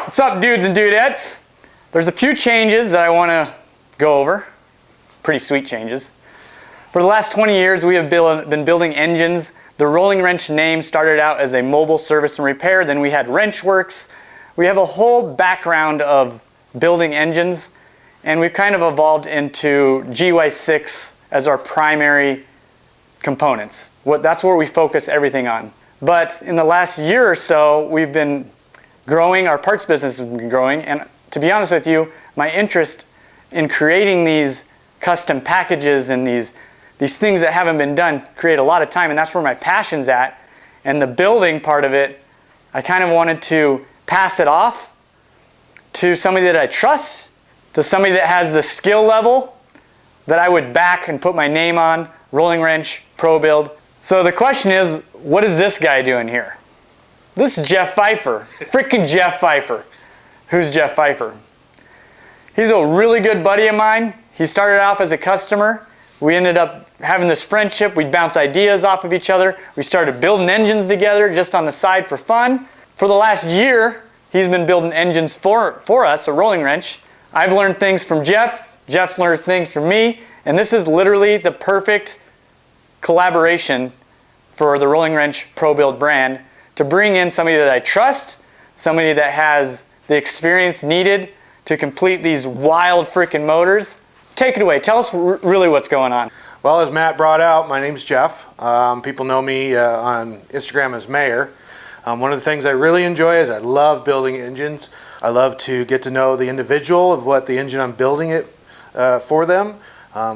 What's up, dudes and dudettes? There's a few changes that I want to go over. Pretty sweet changes. For the last 20 years, we have been building engines. The Rolling Wrench name started out as a mobile service and repair. Then we had Wrench Works. We have a whole background of building engines, and we've kind of evolved into GY6 as our primary components. That's where we focus everything on. But in the last year or so, we've been growing. Our parts business has been growing, and to be honest with you, my interest in creating these custom packages and these things that haven't been done create a lot of time, and that's where my passion's at. And the building part of it, I kind of wanted to pass it off to somebody that I trust, to somebody that has the skill level that I would back and put my name on, Rolling Wrench, Pro Build. So the question is, what is this guy doing here? This is Jeff Pfeiffer, freaking Jeff Pfeiffer. Who's Jeff Pfeiffer? He's a really good buddy of mine. He started off as a customer. We ended up having this friendship. We'd bounce ideas off of each other. We started building engines together just on the side for fun. For the last year, he's been building engines for us, a Rolling Wrench. I've learned things from Jeff. Jeff's learned things from me. And this is literally the perfect collaboration for the Rolling Wrench Pro Build brand, to bring in somebody that I trust, somebody that has the experience needed to complete these wild freaking motors. Take it away. Tell us really what's going on. Well, as Matt brought out, my name's Jeff. People know me on Instagram as Mayor. One of the things I really enjoy is I love building engines. I love to get to know the individual of what the engine I'm building it for them,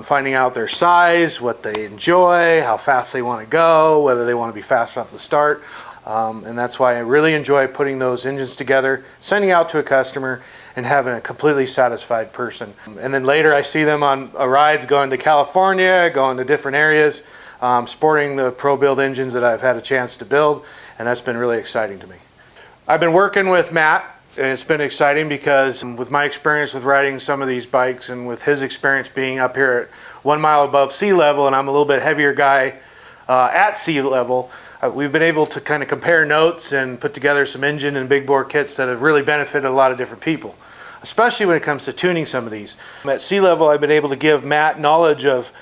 finding out their size, what they enjoy, how fast they want to go, whether they want to be fast off the start. And that's why I really enjoy putting those engines together, sending out to a customer, and having a completely satisfied person. And then later I see them on rides going to California, going to different areas, sporting the Pro Build engines that I've had a chance to build, and that's been really exciting to me. I've been working with Matt, and it's been exciting because with my experience with riding some of these bikes and with his experience being up here at 1 mile above sea level, and I'm a little bit heavier guy at sea level, we've been able to kind of compare notes and put together some engine and big bore kits that have really benefited a lot of different people, especially when it comes to tuning some of these. At sea level, I've been able to give Matt knowledge of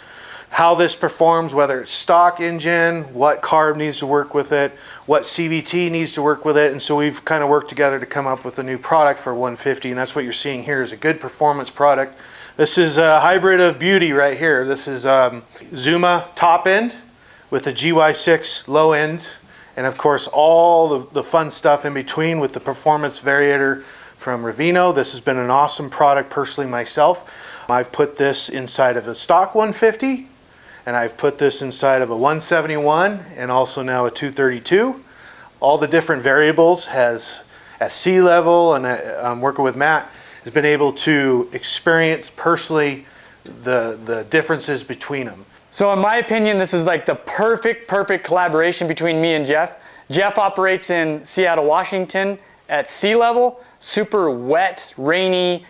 how this performs, whether it's stock engine, what carb needs to work with it, what CVT needs to work with it, and so we've kind of worked together to come up with a new product for 150, and that's what you're seeing here is a good performance product. This is a hybrid of beauty right here. This is Zuma top end with a GY6 low end, and of course all the fun stuff in between with the performance variator from Ravino. This has been an awesome product personally myself. I've put this inside of a stock 150, and I've put this inside of a 171 and also now a 232. All the different variables has at sea level, and I'm working with Matt, has been able to experience personally the differences between them. So in my opinion, this is like the perfect collaboration between me and Jeff. Jeff operates in Seattle, Washington at sea level, super wet, rainy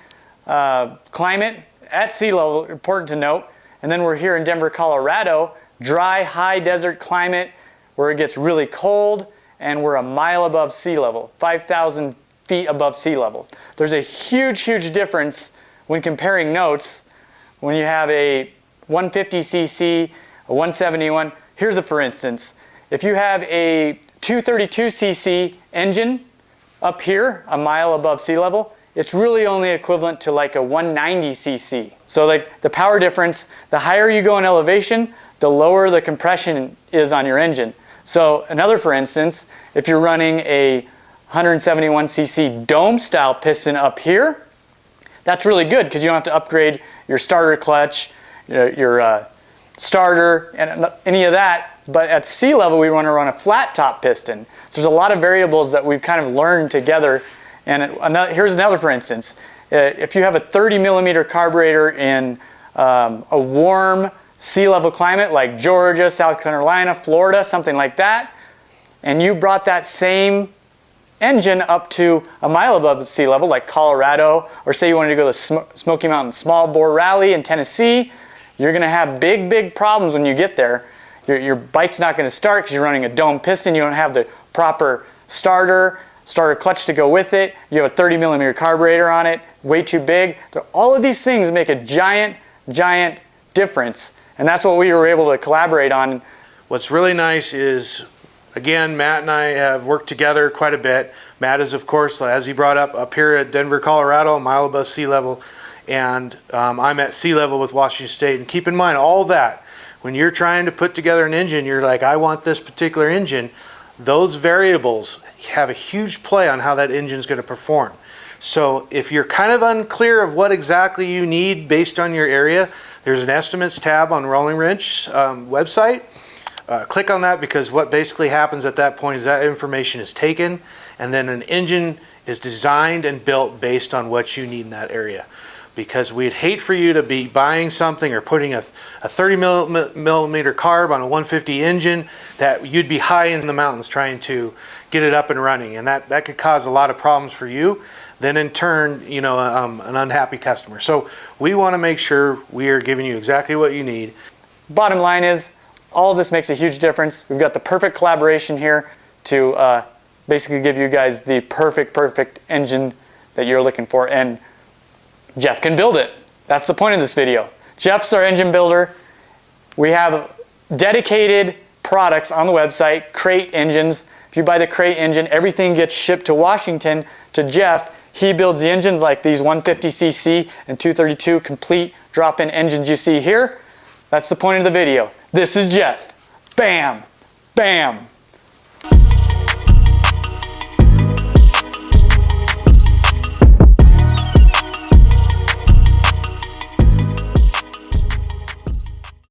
climate at sea level, important to note. And then we're here in Denver, Colorado, dry, high desert climate where it gets really cold, and we're 1 mile above sea level, 5,000 feet above sea level. There's a huge difference when comparing notes when you have a 150cc, a 171. Here's a for instance. If you have a 232cc engine up here, 1 mile above sea level, it's really only equivalent to like a 190cc. So like the power difference, the higher you go in elevation, the lower the compression is on your engine. So another for instance, if you're running a 171cc dome style piston up here, that's really good because you don't have to upgrade your starter clutch, your starter, and any of that. But at sea level, we want to run a flat top piston. So there's a lot of variables that we've kind of learned together. And here's another for instance. If you have a 30 millimeter carburetor in a warm sea level climate like Georgia, South Carolina, Florida, something like that, and you brought that same engine up to 1 mile above sea level like Colorado, or say you wanted to go to the Smoky Mountain Small Bore Rally in Tennessee, you're going to have big problems when you get there. Your bike's not going to start because you're running a dome piston. You don't have the proper starter, starter clutch to go with it. You have a 30mm carburetor on it, way too big. All of these things make a giant, giant difference. And that's what we were able to collaborate on. What's really nice is, again, Matt and I have worked together quite a bit. Matt is, of course, as he brought up here at Denver, Colorado, a mile above sea level. And I'm at sea level with Washington State. And keep in mind, all that, when you're trying to put together an engine, you're like, I want this particular engine. Those variables have a huge play on how that engine's going to perform. So if you're kind of unclear of what exactly you need based on your area, there's an estimates tab on Rolling Wrench website. Click on that, because what basically happens at that point is that information is taken, and then an engine is designed and built based on what you need in that area. Because we'd hate for you to be buying something or putting a 30mm carb on a 150 engine that you'd be high in the mountains trying to get it up and running, and that could cause a lot of problems for you. Then in turn, you know, an unhappy customer. So we want to make sure we are giving you exactly what you need. Bottom line is, all of this makes a huge difference. We've got the perfect collaboration here to basically give you guys the perfect engine that you're looking for, and Jeff can build it. That's the point of this video. Jeff's our engine builder. We have dedicated products on the website, crate engines. If you buy the crate engine, everything gets shipped to Washington to Jeff. He builds the engines like these 150cc and 232 complete drop-in engines you see here. That's the point of the video. This is Jeff. Bam, bam.